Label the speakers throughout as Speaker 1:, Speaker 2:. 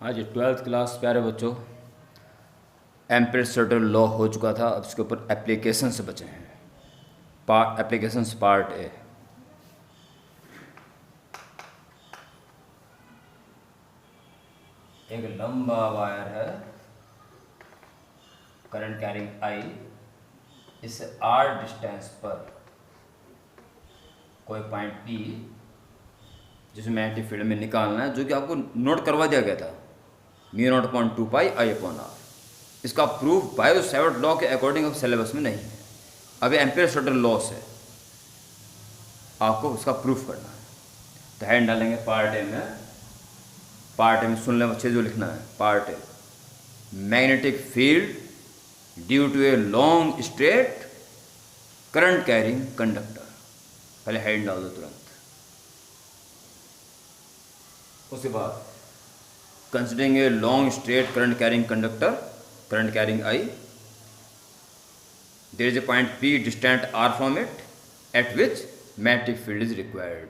Speaker 1: आज 12th class प्यारे बच्चों, एम्पिरिकल लॉ हो चुका था। अब इसके ऊपर एप्लीकेशन से बचे हैं। Applications part A. एक लंबा वायर है, करंट कैरिंग आई, इससे आर डिस्टेंस पर कोई पॉइंट पी जिसमें मैग्नेटिक फील्ड में निकालना है, जो कि आपको नोट करवा दिया गया था, μ0/2 पाई I/r। इसका प्रूफ बायो-सैवर्ट लॉ के अकॉर्डिंग अब सिलेबस में नहीं है। अभी एम्पिरिकल लॉ से आपको उसका प्रूफ करना है। तो हैंड डालेंगे पार्ट ए में। पार्ट ए में सुन लें अच्छे, जो लिखना है part A, magnetic field due to a long straight current carrying conductor. पहले हैंड डाल दो तुरंत। उसके बाद considering a long straight current carrying conductor, current carrying I, there is a point P distant R from it at which magnetic field is required.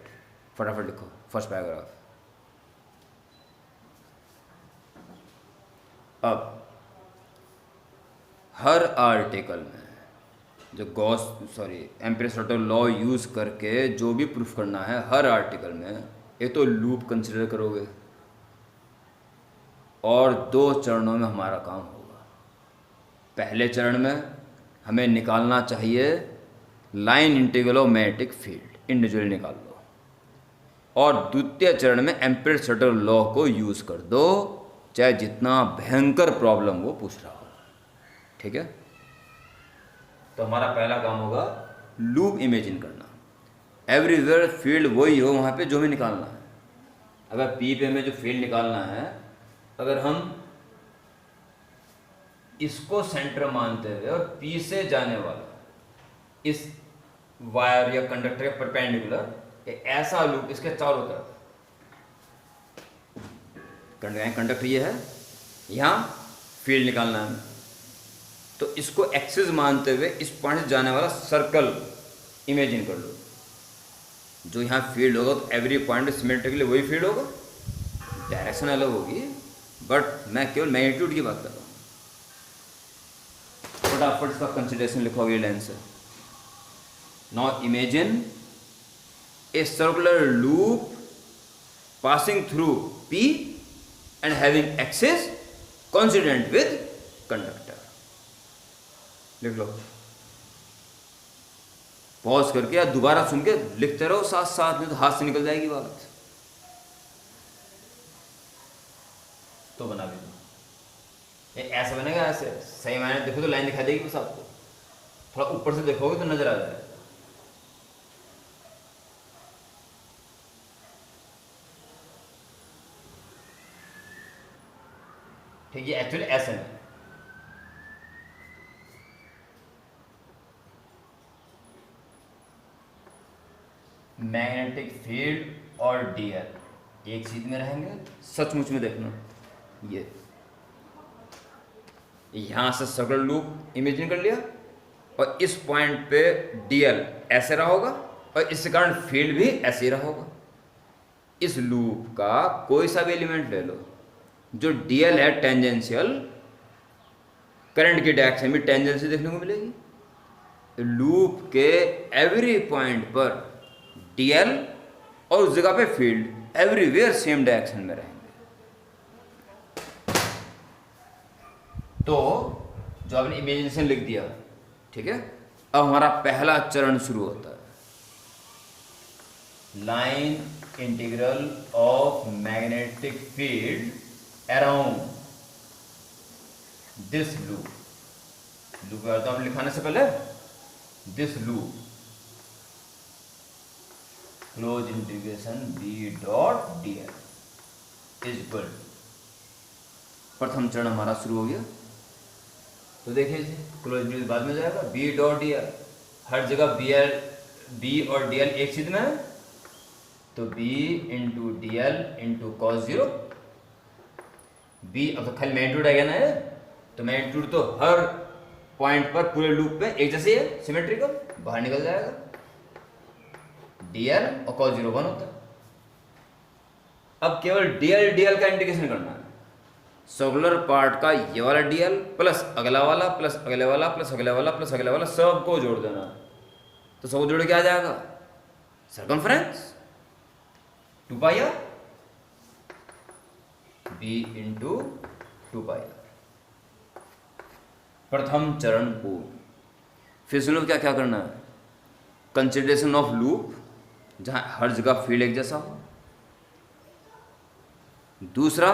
Speaker 1: फटाफट लिखो first paragraph. अब हर article में जो एम्पिरिकल लॉ यूज़ करके जो भी proof करना है, हर आर्टिकल में एक तो लूप कंसिडर करोगे और 2 चरणों में हमारा काम होगा। पहले चरण में हमें निकालना चाहिए line integral of magnetic field, individually निकाल लो। और द्वितीय चरण में एम्पिरिकल लॉ को यूज़ कर दो, चाहे जितना भयंकर प्रॉब्लम वो पूछ रहा हो। ठीक है, तो हमारा पहला काम होगा लूप इमेजिन करना। एवरीवेयर फील्ड वही हो वहाँ पे जो हमें निकालना है। अगर पी पे हमें जो फील्ड निकालना है, अगर हम इसको सेंटर मानते हुए और पी से जाने वाला इस वायर या कंडक्टर के परपेंडिकुलर ऐसा लूप इसके चारों तरफ, कंडक्टर ये है, यहाँ फील्ड निकालना है, तो इसको एक्सिस मानते हुए इस पॉइंट से जाने वाला सर्कल इमेजिन कर लो। जो यहाँ फील्ड होगा तो एवरी पॉइंट सिमेट्रिकली वही फील्ड होगा, डायरेक्शन अलग होगी, बट मैं केवल मैग्नीट्यूड की बात कर रहा हूँ। फटाफट इसका कंसिडरेशन लिखो अगली लाइन से। Now imagine a circular loop passing through P and having axis coincident with conductor. लिख लो, पॉज करके या दोबारा सुन के लिखते रहो साथ साथ, में तो हाथ से निकल जाएगी बात। तो बना भी दो, ऐसा बनेगा, ऐसे सही मायने देखो तो लाइन दिखाई देगी बस आपको। थोड़ा ऊपर से देखोगे तो नजर आ जाएगा। ठीक है, एक्चुअली ऐसे में मैग्नेटिक फील्ड और डीएल एक चीज में रहेंगे। सचमुच में देखना, ये यहां से सर्कुलर लूप इमेजिन कर लिया और इस पॉइंट पे डीएल ऐसे रहा होगा और इसके कारण फील्ड भी ऐसे ही रहा होगा। इस लूप का कोई सा भी एलिमेंट ले लो, जो डीएल है टेंजेंशियल, करंट की डायरेक्शन भी टेंजेंशियल देखने को मिलेगी। लूप के एवरी पॉइंट पर डीएल और उस जगह पे फील्ड एवरीवेयर सेम डायरेक्शन में रहेंगे। तो जो आपने इमेजिनेशन लिख दिया, ठीक है, अब हमारा पहला चरण शुरू होता है। Line integral of magnetic field around this loop. Loop का अर्थ आपने लिखाने से पहले this loop, close integration B dot D L is equal. प्रथम चरण हमारा शुरू हो गया। तो देखिए जी, क्लोज इंटीग्रेशन बाद में जाएगा, बी डॉट डी एल, हर जगह बी और डी एल एक चीज में है, तो B into d l into cos zero. B अब तो खाली मैग्नीट्यूड आ गया ना, तो मैग्नीट्यूड तो हर पॉइंट पर पूरे लूप पे एक जैसे है, सिमेट्रिकल, बाहर निकल जाएगा। डीएल और कॉस जीरो 1 होता है। अब केवल डीएल का इंटीग्रेशन करना है। सर्कुलर पार्ट का ये वाला डीएल प्लस अगला वाला प्लस अगले वाला प्लस अगले वाला प्लस अगले वाला सबको जोड़ देना। तो सबको जोड़ के क्या आ जाएगा? Circumference 2πr B into 2πr। प्रथम चरण पूर्ण। फिर सुनो क्या क्या करना है। कंसिडरेशन ऑफ लूप, जहां हर जगह फील्ड एक जैसा हो। दूसरा,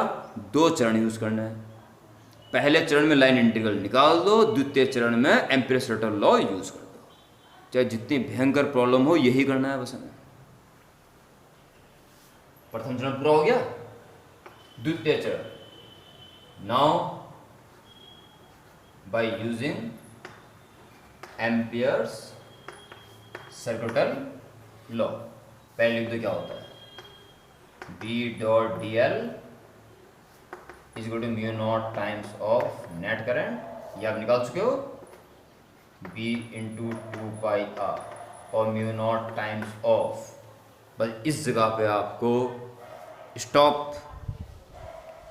Speaker 1: 2 चरण यूज करना है। पहले चरण में लाइन इंटीग्रल निकाल दो, द्वितीय चरण में एम्पियर्स लॉ यूज कर दो। चाहे जितनी भयंकर प्रॉब्लम हो यही करना है बस हमें। प्रथम चरण पूरा हो गया। द्वितीय चरण, now by using ampere's circuital law. पहले लिख दो क्या होता है। B dot D L is equal to mu not times of net current, ये आप निकाल चुके हो, B इंटू 2πr और म्यू नॉट टाइम्स ऑफ। बस इस जगह पे आपको stop,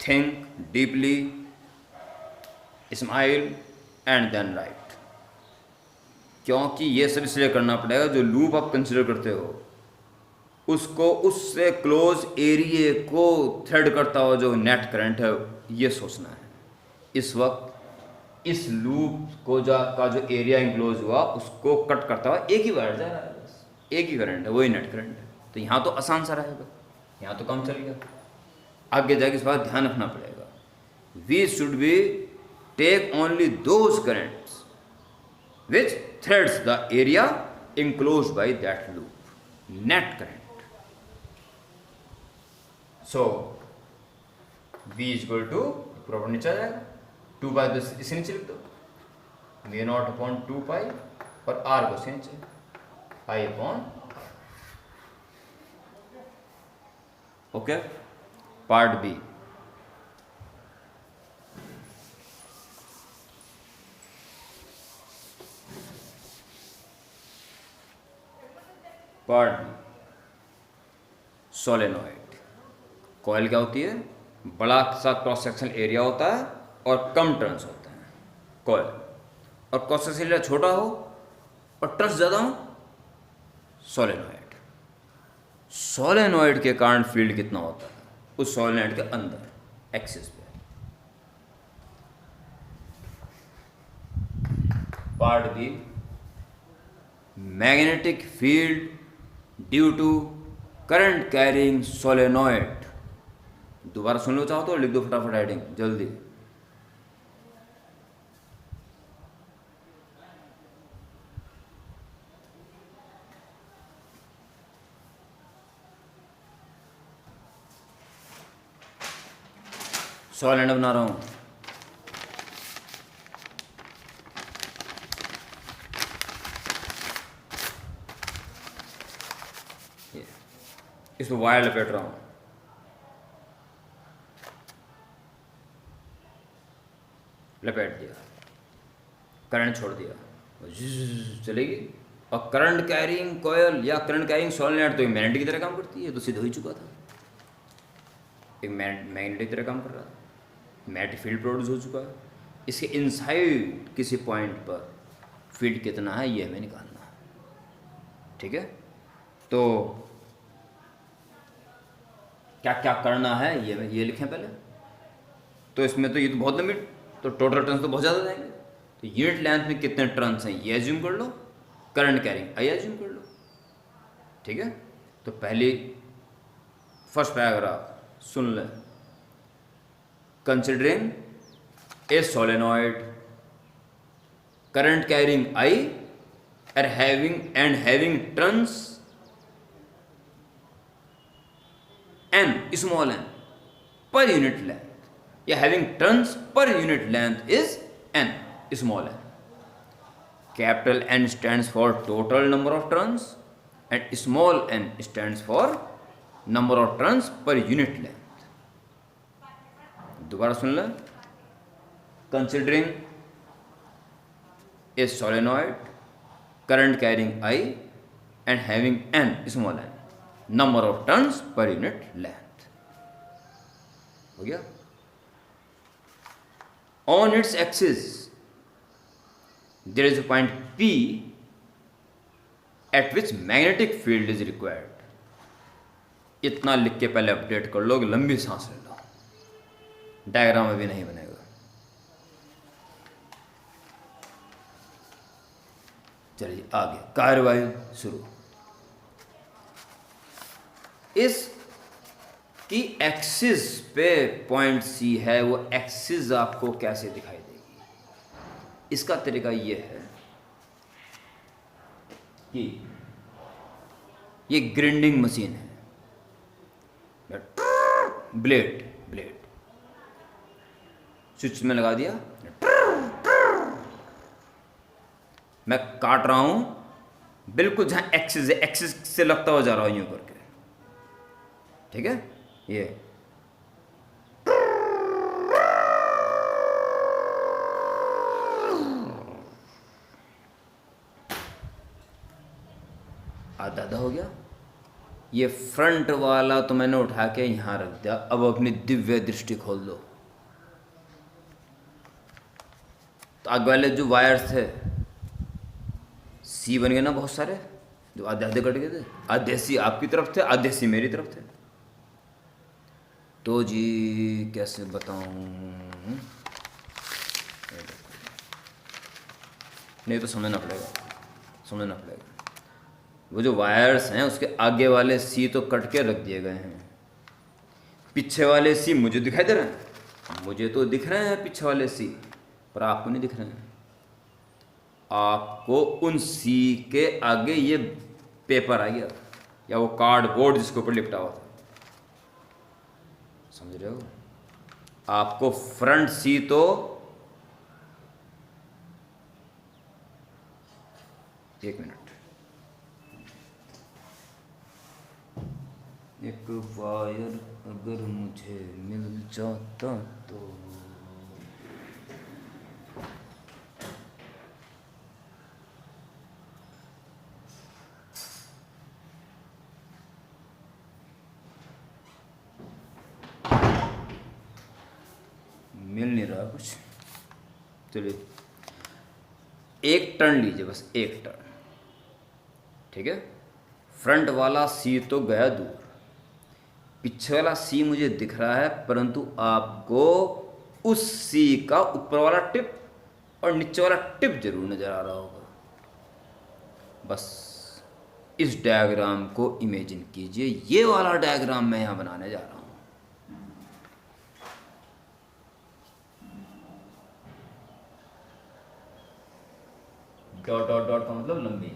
Speaker 1: think deeply, smile and then write. क्योंकि ये सब इसलिए करना पड़ेगा, जो लूप आप कंसिडर करते हो उसको, उससे क्लोज एरिया को थ्रेड करता हुआ जो नेट करंट है, ये सोचना है। इस वक्त इस लूप को जो आपका जो एरिया इंक्लोज हुआ उसको कट करता हुआ एक ही वायर जा रहा है, बस एक ही करंट है, वही नेट करंट है। तो यहाँ तो आसान सा रहेगा, यहाँ तो काम चल गया। आगे जाके इस बात ध्यान रखना पड़ेगा। We should be take only those currents which threads the area enclose by that loop, net current. So B is equal to, proper नीचे आ जाएगा 2π, तो इसे नीचे लिख दो, म्यू नॉट अपॉन 2π और R को इसे नीचे I upon. Okay, part B. Part B, solenoid. Coil क्या होती है? बड़ा सा क्रॉस सेक्शन एरिया होता है और कम टर्न्स होते हैं कॉइल, और क्रॉस सेक्शन एरिया छोटा हो और टर्न्स ज़्यादा हो, सोलेनॉइड। सोलेनॉइड के कारण फील्ड कितना होता है उस सोलेनॉइड के अंदर एक्सिस पे। Part B, magnetic field due to current carrying solenoid. दोबारा सुन लो चाहो तो, लिख दो फटाफट हेडिंग जल्दी। सोलेनॉइड बना रहा हूं। इसमें वायर लपेट रहा हूं। लपेट दिया, करंट छोड़ दिया, चलेगी। और करंट कैरिंग कॉयल या करंट कैरिंग सोलेनॉइड तो एक मैग्नेटिक की तरह काम करती है, तो सिद्ध हो ही चुका था, एक मैग्नेटिक की तरह काम कर रहा था, मैग्नेटिक फील्ड प्रोड्यूस हो चुका है। इसके इनसाइड किसी पॉइंट पर फील्ड कितना है ये हमें निकालना है, ठीक है। तो क्या क्या करना है ये लिखें पहले। तो इसमें तो ये तो बहुत लंबी, तो टोटल टर्न्स तो बहुत ज़्यादा जाएंगे। तो यूनिट लेंथ में कितने टर्न्स हैं ये एज्यूम कर लो, करंट कैरिंग आई एज्यूम कर लो, ठीक है। तो पहली फर्स्ट पैराग्राफ सुन लें। Considering A solenoid current carrying I having turns n small n per unit length, या having turns per unit length is n small n. Capital N stands for total number of turns and small n stands for number of turns per unit length. दोबारा सुन लें। Considering a solenoid current carrying I and having n small n number of turns per unit length, हो गया। On its axis there is a point P at which magnetic field is required. इतना लिख के पहले update कर लो, लंबी सांस ले लो, डायग्राम अभी नहीं बनेगा। चलिए आगे कार्यवाही शुरू। इस की एक्सिस पे पॉइंट C है, वो एक्सिस आपको कैसे दिखाई देगी? इसका तरीका ये है कि ये ग्राइंडिंग मशीन है, ब्लेड स्विच में लगा दिया, मैं काट रहा हूं बिल्कुल जहां एक्सिस है, एक्सिस से लगता हुआ जा रहा हूं यूं करके, ठीक है। ये आधा हो गया। ये फ्रंट वाला तो मैंने उठा के यहां रख दिया। अब अपनी दिव्य दृष्टि खोल दो। तो आगे वाले जो वायर्स थे C बन गए ना बहुत सारे, जो आधे आधे कट गए थे। आधे C आपकी तरफ थे, आधे C मेरी तरफ थे। तो जी कैसे बताऊं, नहीं तो समझना पड़ेगा। वो जो वायर्स हैं उसके आगे वाले C तो कट के रख दिए गए हैं, पीछे वाले C मुझे दिखाई दे रहे हैं, मुझे तो दिख रहे हैं पीछे वाले C, पर आपको नहीं दिख रहे हैं। आपको उन C के आगे ये पेपर आ गया, या वो कार्डबोर्ड जिसके ऊपर लिपटा हुआ था, समझ रहे हो? आपको फ्रंट C तो एक मिनट, एक वायर अगर मुझे मिल जाता तो मिल नहीं रहा कुछ। चलिए एक टर्न लीजिए, बस एक टर्न, ठीक है। फ्रंट वाला C तो गया दूर, पीछे वाला C मुझे दिख रहा है, परंतु आपको उस C का ऊपर वाला टिप और नीचे वाला टिप जरूर नजर आ रहा होगा। बस इस डायग्राम को इमेजिन कीजिए, ये वाला डायग्राम मैं यहां बनाने जा रहा हूं। डॉट डॉट डॉट का मतलब लंबी,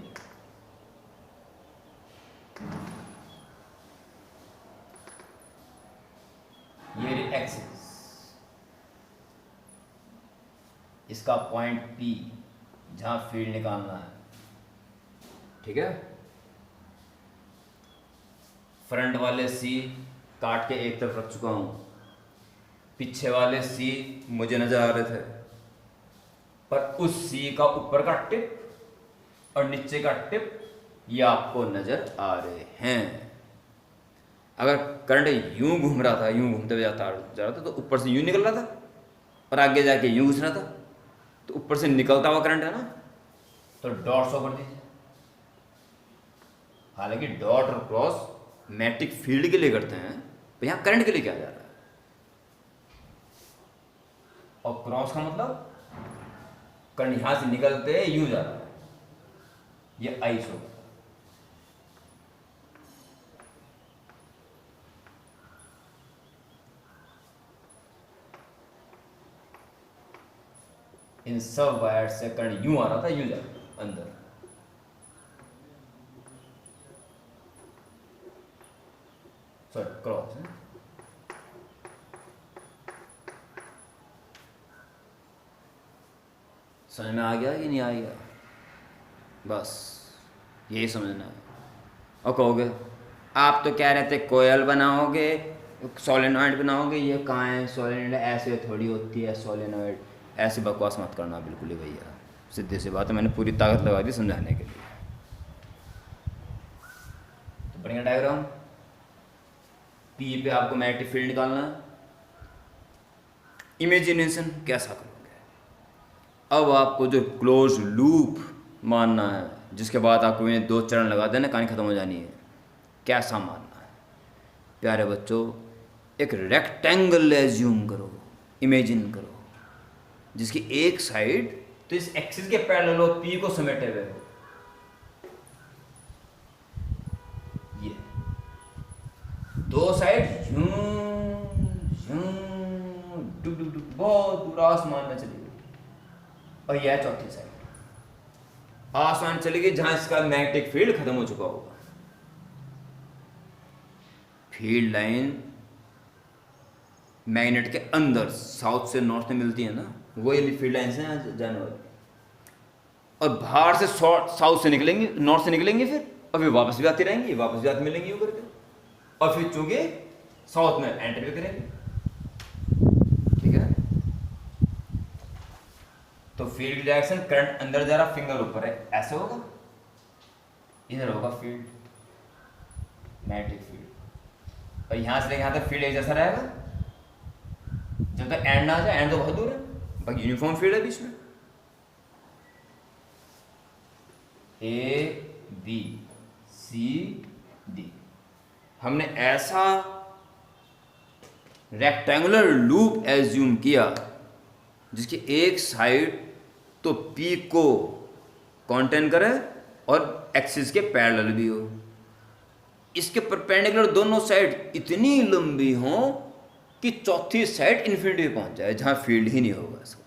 Speaker 1: ये एक्सिस, इसका पॉइंट P जहां फील्ड निकालना है, ठीक है। फ्रंट वाले C काट के एक तरफ रख चुका हूं, पीछे वाले C मुझे नजर आ रहे थे, पर उस C का ऊपर का टिप और नीचे का टिप ये आपको नजर आ रहे हैं। अगर करंट यूं घूम रहा था, यूं घूमते हुए जा रहा था, तो ऊपर से यूं निकल रहा था और आगे जाके यूं घुस रहा था, तो ऊपर से निकलता हुआ करंट है ना, तो डॉट शो कर दीजिए। हालांकि डॉट और क्रॉस मैग्नेटिक फील्ड के लिए करते हैं, तो यहाँ करंट के लिए क्या जा रहा है, और क्रॉस का मतलब करंट यहां से निकलते यूं जा रहा है, ये आई शो। इन सब वायर से करंट यूं आ रहा था, यूं जा रहा था अंदर। सॉरी क्रॉस है। समझ में आ गया कि नहीं आ गया? बस यही समझना है। और कहोगे आप तो कह रहे थे कोयल बनाओगे, सोलेनॉइड बनाओगे, ये कहाँ है सोलेनॉइड, ऐसे थोड़ी होती है सोलेनॉइड, ऐसे बकवास मत करना बिल्कुल ही भैया, सीधी सी बात है, मैंने पूरी ताकत लगा दी समझाने के लिए। तो बढ़िया डायग्राम, P पे आपको मैग्नेटिक फील्ड निकालना है, इमेजिनेशन कैसा करोगे? अब आपको जो क्लोज लूप मानना है, जिसके बाद आपको ये 2 चरण लगा देना, कहानी ख़त्म हो जानी है, कैसा मानना है? प्यारे बच्चों, एक रेक्टेंगल एज्यूम करो, इमेजिन करो, जिसकी एक साइड तो इस एक्सिस के पैरेलल हो, पी को समेटे हुए हो, ये 2 साइड बहुत दूर आसमान में चली गई, और यह चौथी साइड आसमान चली गई जहां इसका मैग्नेटिक फील्ड खत्म हो चुका होगा। फील्ड लाइन मैग्नेट के अंदर साउथ से नॉर्थ में मिलती है ना, वो ये फील्ड लाइन से जाने वाली, और बाहर से साउथ से निकलेंगी, नॉर्थ से निकलेंगी, फिर और फिर वापस भी आती रहेंगी, वापस भी आती मिलेंगी यूं करके, और फिर चूंकि साउथ में एंटर भी करेंगे। ठीक है, तो फील्ड की डायरेक्शन, करंट अंदर जा रहा, फिंगर ऊपर है, ऐसे होगा, इधर होगा फील्ड, मैग्नेटिक फील्ड, और यहां से लेकर यहां तक फील्ड एक जैसा रहेगा जब तक एंड ना आ जाए। एंड तो बहुत दूर है, बाकी यूनिफॉर्म फील्ड है बीच में। ए बी सी डी, हमने ऐसा रेक्टेंगुलर लूप एज्यूम किया जिसकी एक साइड तो पी को कॉन्टेन करे और एक्सिस के पैरेलल भी हो, इसके परपेंडिकुलर दोनों साइड इतनी लंबी हो कि चौथी साइड इन्फिनिटी पहुंच जाए जहां फील्ड ही नहीं होगा इसका।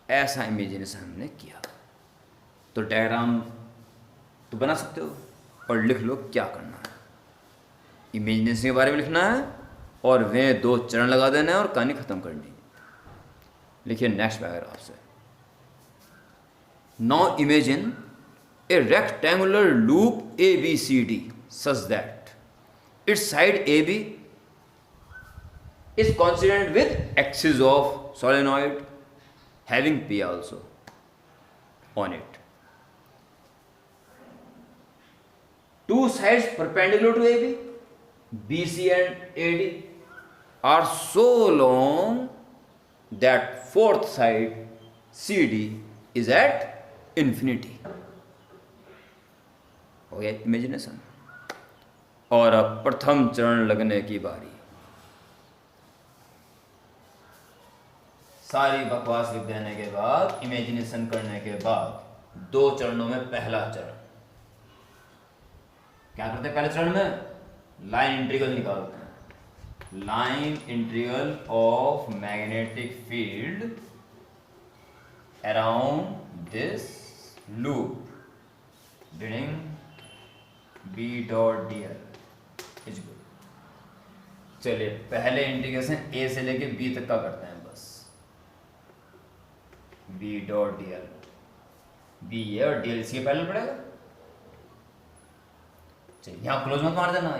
Speaker 1: ऐसा इमेजिनेशन हमने किया। तो डायग्राम तो बना सकते हो और लिख लो क्या करना है। इमेजिनेशन के बारे में लिखना है और वे 2 चरण लगा देना है और कहानी खत्म करनी है। लिखिए नेक्स्ट पैराग्राफ से, now imagine A rectangular loop ABCD such that its side AB is coincident with axis of solenoid having P also on it. 2 sides perpendicular to AB, BC and AD are so long that 4th side CD is at infinity. हो गया imagination. और अब प्रथम चरण लगने की बारी। सारी बकवास लिख देने के बाद, इमेजिनेशन करने के बाद 2 चरणों में पहला चरण क्या करते हैं? पहले चरण में लाइन इंटीग्रल निकालते हैं। Line integral of magnetic field around this loop during B dot dl is good. चलिए पहले इंटीग्रेशन A से लेके B तक का करते हैं बस। B डॉट dl, B है और dl इसके पहले पड़ेगा। चलिए यहाँ क्लोज मत मार देना,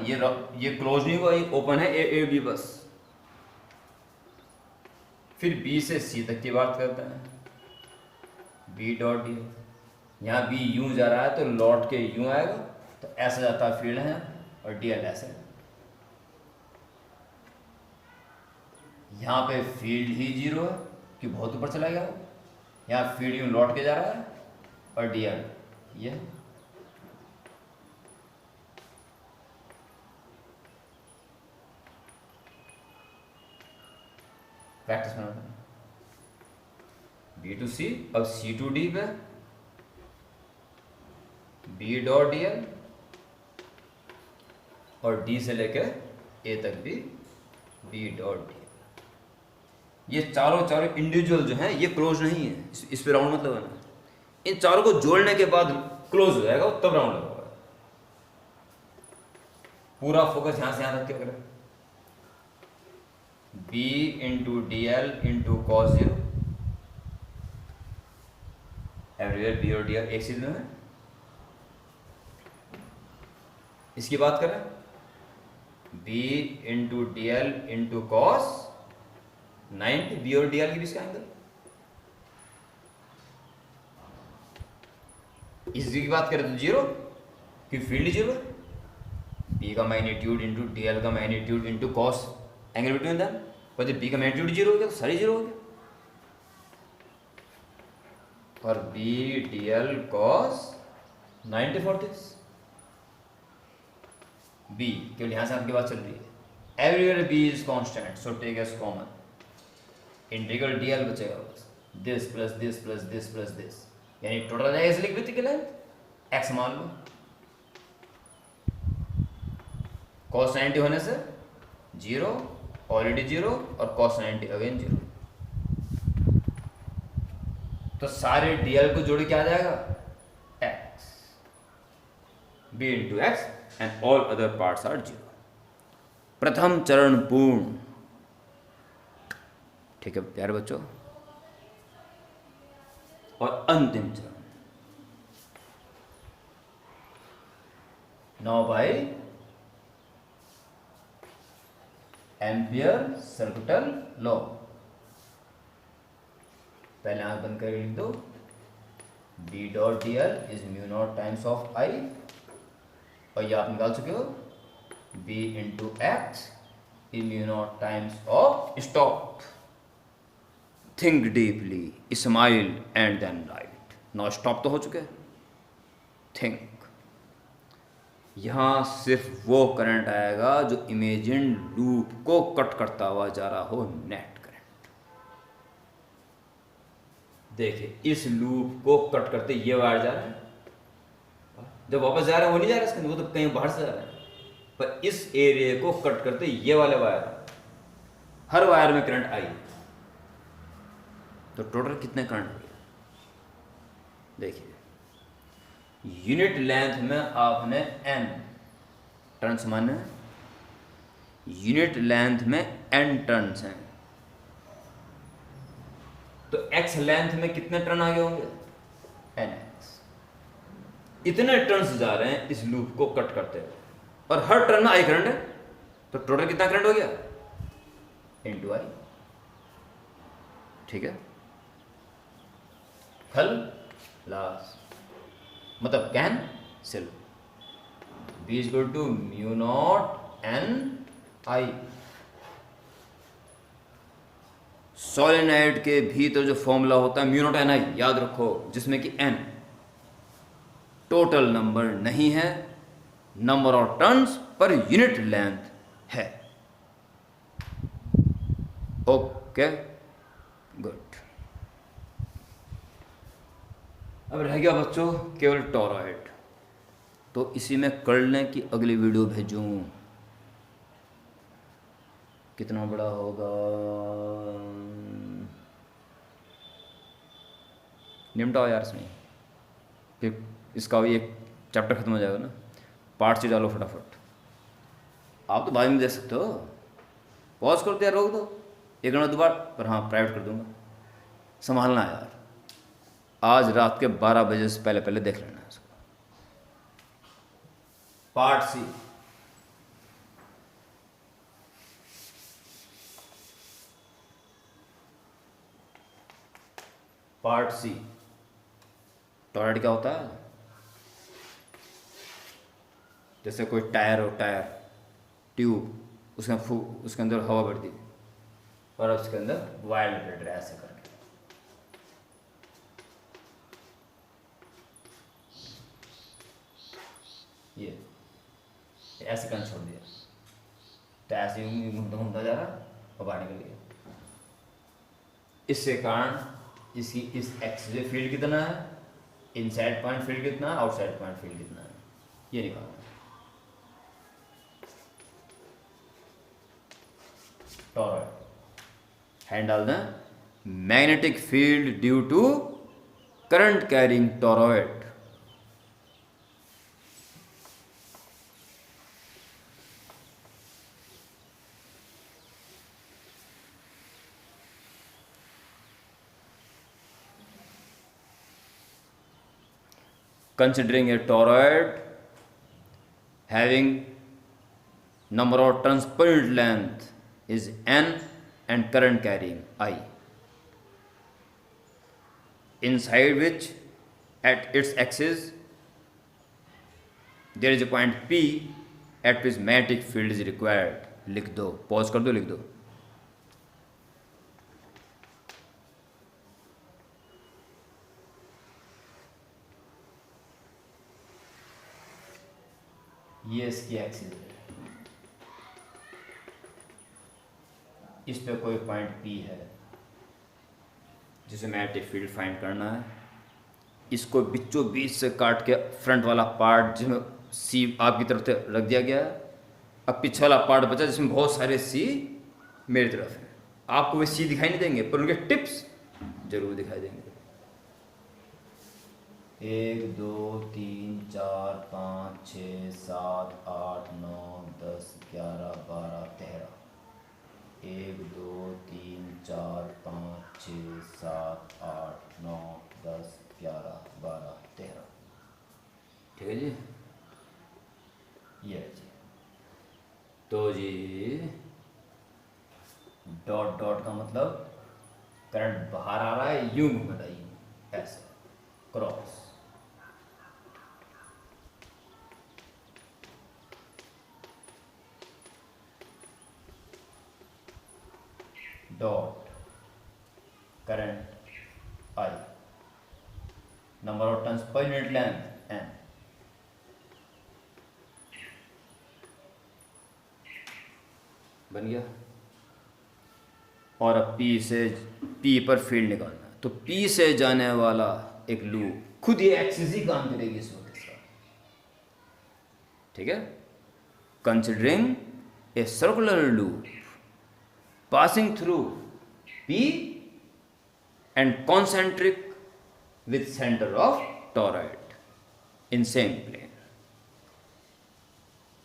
Speaker 1: ये क्लोज नहीं हुआ, ये ओपन है A B बस। फिर B से C तक की बात करते हैं। B डॉट dl, यहाँ B यूं जा रहा है तो लौट के यूं आएगा, तो ऐसा जाता है फील्ड है, और dl ऐसे। यहाँ पे फील्ड ही 0 है कि बहुत ऊपर चला गया। यहाँ फील्ड यूं लौट के जा रहा है और dl ये। प्रैक्टिस में B to C, अब C to D पे B डॉट dl और D से लेकर A तक भी B डॉट dl। ये चारों इंडिविजुअल जो हैं ये क्लोज नहीं है, इस पे राउंड मत लगाना। इन चारों को जोड़ने के बाद क्लोज हो जाएगा, तब राउंड लगाओगे। पूरा फोकस यहां से यहां तक क्या करें? B into dl into cos 0, everywhere B और dl एक चीज में है। इसकी बात करें, B into dl into cos 90, B और dl के बीच का एंगल। इसकी बात करें तो 0, कि फील्ड 0 है। B का मैग्नीट्यूड इंटू dl का magnitude into cos angle between them, पर जब B का मैग्नीट्यूड 0 हो गया तो सारी 0 हो गया। और B d l cos 90 for this. B केवल यहां से आपकी बात चल रही है, everywhere B is constant, so take as common, integral d l बचेगा बस, this plus this plus this plus this, यानी टोटल आ जाएगा लिख देती लेंथ एक्स मान लो, cos 90 होने से 0, ऑलरेडी 0 और cos 90 अगेन 0, तो सारे डीएल को जोड़ के आ जाएगा x, b into x and all other parts are 0। प्रथम चरण पूर्ण। ठीक है प्यारे बच्चों, और अंतिम चरण 9 बाई एम्पियर सर्किटल लॉ। पहले आंख बंद करके लिख दो, D dot D L is mu not times of I, और ये आप निकाल चुके हो, B into X is mu not times of, stop, think deeply, smile and then write. No stop तो हो चुके, थिंक। यहां सिर्फ वो करंट आएगा जो इमेजिन लूप को कट करता हुआ जा रहा हो, नेट करंट। देखिए इस लूप को कट करते ये वायर जा रहा है, जब वापस जा रहा है वो नहीं जा रहा है इसके अंदर, वो तो कहीं बाहर से जा रहा है, पर इस एरिया को कट करते ये वाले वायर, हर वायर में करंट आई, तो टोटल कितने करंट हो गया? देखिए यूनिट लेंथ में आपने n टर्न्स माने, यूनिट लेंथ में n टर्न्स हैं, तो x लेंथ में कितने टर्न आगे होंगे? nx। इतने टर्न्स जा रहे हैं इस लूप को कट करते हुए, और हर टर्न में आई करंट है, तो टोटल कितना करंट हो गया? Into I. ठीक है, खल लास्ट मतलब cancel, B is equal to mu not N I. Solenoid के भीतर जो फॉर्मूला होता है म्यू नॉट एन आई, याद रखो, जिसमें कि एन टोटल नंबर नहीं है, नंबर ऑफ टर्न्स पर यूनिट लेंथ है। Okay good. अब रह गया बच्चों केवल टोरॉइड, तो इसी में कर लें कि अगली वीडियो भेजूं? कितना बड़ा होगा? निमटाओ यार इसमें, फिर इसका भी एक चैप्टर खत्म हो जाएगा ना। पार्ट से डालो फटाफट, आप तो बाद में दे सकते हो, पॉज कर दिया, रोक दो, एक घंटा दोबारा, पर हाँ प्राइवेट कर दूंगा। संभालना यार, आज रात के 12 बजे से पहले पहले देख लेना इसको। Part C, part C, toroid क्या होता है? जैसे कोई टायर हो, टायर ट्यूब, उसके अंदर हवा भरती और उसके अंदर वायर लपेट रहा है ऐसे करके। ये ऐसे करना छोड़ दिया, तो ऐसे ही घूमता घूमता जा रहा और बाहर निकल गया। इससे कारण इसकी इस एक्सिस फील्ड कितना है, इनसाइड पॉइंट फील्ड कितना है, आउटसाइड पॉइंट फील्ड कितना है, ये निकालना है। टॉरॉइड हैंड डाल दें, magnetic field due to current carrying toroid. Considering a toroid having number of turns per unit length is n and current carrying I, inside which at its axis there is a point P at which magnetic field is required. लिख दो, pause कर दो, लिख दो। ये इसकी axis है, इस पे कोई पॉइंट P है जिसे मैग्नेटिक फील्ड फाइंड करना है। इसको बीचों बीच से काट के फ्रंट वाला पार्ट जिसमें सी आपकी तरफ से रख दिया गया है। अब पीछे वाला पार्ट बचा जिसमें बहुत सारे सी मेरी तरफ है। आपको वे सी दिखाई नहीं देंगे पर उनके टिप्स जरूर दिखाई देंगे। 1 2 3 4 5 6 7 8 9 10 11 12 13। 1 2 3 4 5 6 7 8 9 10 11 12 13। ठीक है जी, ये जी। तो जी डॉट डॉट का मतलब करंट बाहर आ रहा है, यूं घूम रहा है, यूं ऐसे cross. Dot current I, number of turns पर यूनिट लेंथ n। बन गया। और अब P पर फील्ड निकालना है। तो P से जाने वाला एक लूप खुद ये एक्सिस ही काम करेगी इस वक्त इसका। ठीक है, considering a circular loop passing through P and concentric with center of toroid in same plane।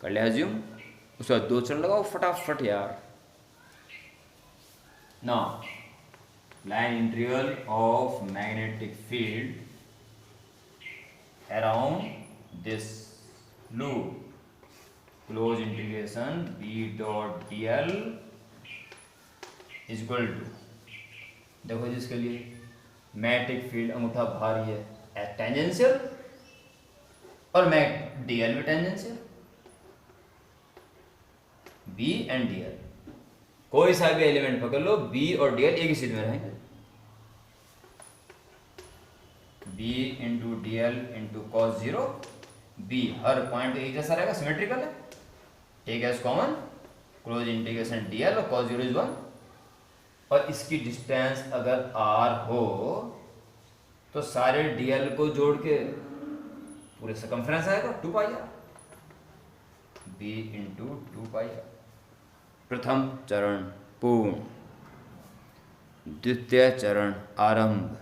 Speaker 1: कर लिया assume, उसके बाद 2 चरण लगाओ फटाफट यार। Now line integral of magnetic field around this loop, close integration B dot dl is equal to, देखो जी इसके लिए मैग्नेटिक फील्ड अंगूठा भारी है टेंजेंशियल और मैग डीएल भी टेंजेंशियल। बी एंड डीएल कोई सा भी एलिमेंट पकड़ लो, बी और डीएल एक ही चीज में रहेंगे। B into DL into cos 0, B हर पॉइंट एक जैसा रहेगा, सिमेट्रिकल है। एक S common, close integration DL और कॉस 0 इज 1। और इसकी डिस्टेंस अगर r हो तो सारे dl को जोड़ के पूरे सर्कमफ्रेंस आएगा 2 पाई r, b इंटू 2 पाई r। प्रथम चरण पूर्ण, द्वितीय चरण आरंभ।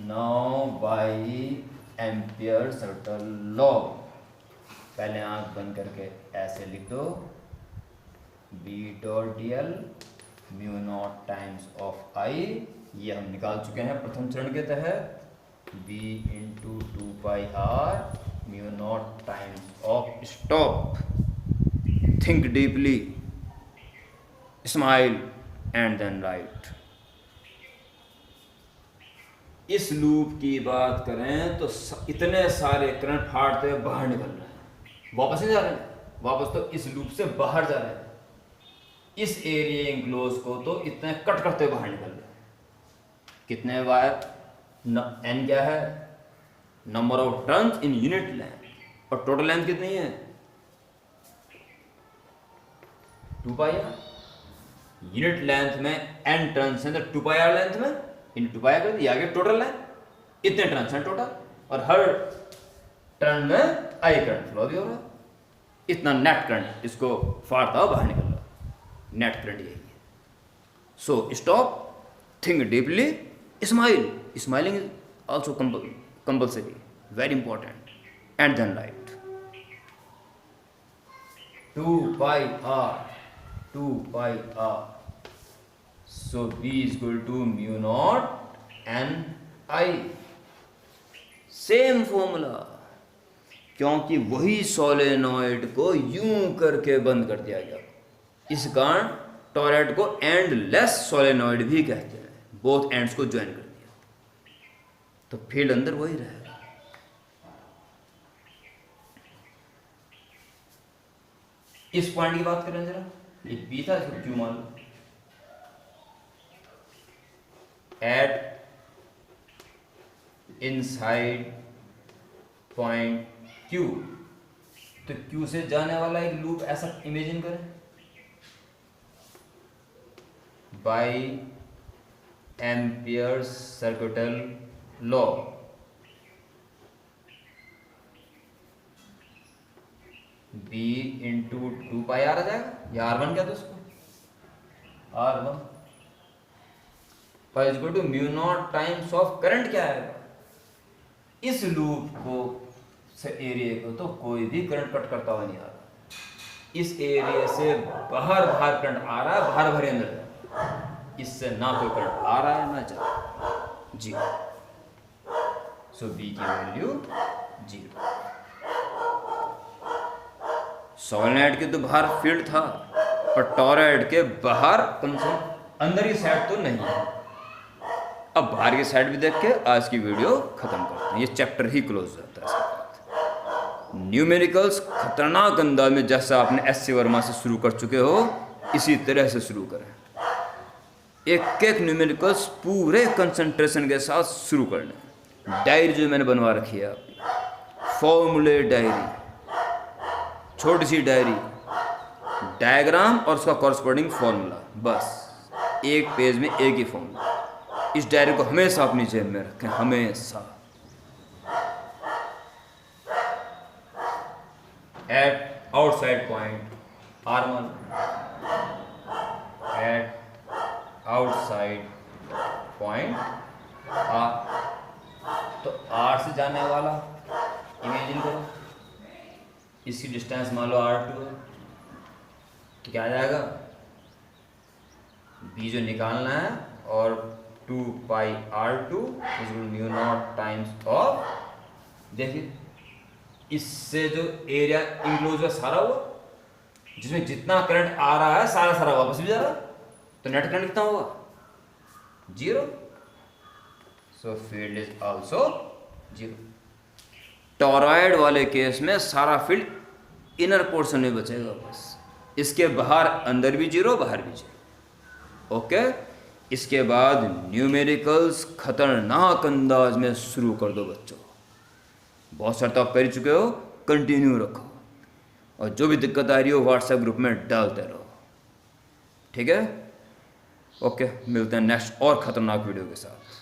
Speaker 1: 9 बाई एम्पियर सर्टल लॉ। पहले आंख बंद करके ऐसे लिख दो, B dot D L mu not times of I, ये हम निकाल चुके हैं प्रथम चरण के तहत। B into 2 pi R mu not times of stop, think deeply, smile and then write. इस लूप की बात करें तो इतने सारे करंट फाड़ते हुए बाहर निकल रहे हैं, वापस नहीं जा रहे हैं, वापस तो इस लूप से बाहर जा रहे हैं। इस एरिया इंक्लोज को तो इतने कट करते हुए बाहर निकल रहे हैं। कितने वायर, n क्या है, number of turns in unit length, और टोटल लेंथ कितनी है 2 पाई आर। यूनिट लेंथ में n टर्न्स हैं तो 2 पाई आर लेंथ में इन 2 पाई आर कर दिया, आगे टोटल लेंथ, इतने टर्न्स हैं टोटल, और हर टर्न में आई करंट फ्लो भी हो रहा है। इतना नेट करंट इसको फाड़ता हुआ बाहर निकल रहा है, नेट करंट यही है। So stop, think deeply, smile, smiling is also compulsory, very important, and then write. 2 pi R, 2 pi R, so B is equal to mu not N I. Same formula, क्योंकि वही solenoid को यूं करके बंद कर दिया गया। इस कारण टॉरॉइड को एंडलेस सोलेनॉइड भी कहते हैं, बोथ एंड्स को ज्वाइन कर दिया तो फील्ड अंदर वही रहेगा। इस पॉइंट की बात करें जरा, ये बी था, इसको क्यों मान लो, एट इनसाइड पॉइंट क्यू, तो क्यू से जाने वाला एक लूप ऐसा इमेजिन करें, by Ampere's circuital law, B into 2 pi R आ जाएगा, या R1 क्या, तो उसको R1 पर equal to mu not times of current क्या आएगा, इस लूप को से एरिया को तो कोई भी करंट कट करता हुआ नहीं आ रहा, इस एरिया से बाहर बाहर करंट आ रहा है, बाहर बाहर अंदर जा रहा है, इससे ना कोई करंट आ रहा है ना जा रहा है, जी। सो बी की वैल्यू 0। सोलेनोइड के तो बाहर फील्ड था, पर टोरॉइड के बाहर कम से कम अंदर की साइड तो नहीं है। अब बाहर की साइड भी देख के आज की वीडियो खत्म करते हैं, ये चैप्टर ही क्लोज होता है इसके बाद। न्यूमेरिकल्स खतरनाक अंदाज में जैसा आपने एस.सी. वर्मा से शुरू कर चुके हो, इसी तरह से शुरू करें, एक एक न्यूमेरिकल्स पूरे कंसंट्रेशन के साथ शुरू कर लें। डायरी जो मैंने बनवा रखी है आपकी, फॉर्मूले डायरी, छोटी सी डायरी, डायग्राम और उसका कॉरस्पॉन्डिंग फॉर्मूला, बस एक पेज में एक ही फॉर्मूला। इस डायरी को हमेशा अपनी जेब में रखें, हमेशा। At outside point R1, at outside point R, तो R से जाने वाला इमेजिन करो, इसकी डिस्टेंस मान लो R2 है, तो क्या आ जाएगा, B जो निकालना है, और 2 पाई R2 is mu not times of, देखिए इससे जो एरिया इंक्लोज हुआ सारा हुआ, जिसमें जितना करंट आ रहा है सारा सारा वापस भी जा रहा है, तो नेट करंट कितना होगा, 0। सो फील्ड इज आल्सो 0। टोरॉइड वाले केस में सारा फील्ड इनर पोर्शन में बचेगा बस, इसके बाहर अंदर भी 0 बाहर भी 0। ओके, इसके बाद न्यूमेरिकल्स खतरनाक अंदाज में शुरू कर दो बच्चों, बहुत सारे तो आप कर चुके हो, कंटिन्यू रखो, और जो भी दिक्कत आ रही हो व्हाट्सएप ग्रुप में डालते रहो, ठीक है। ओके, मिलते हैं नेक्स्ट और खतरनाक वीडियो के साथ।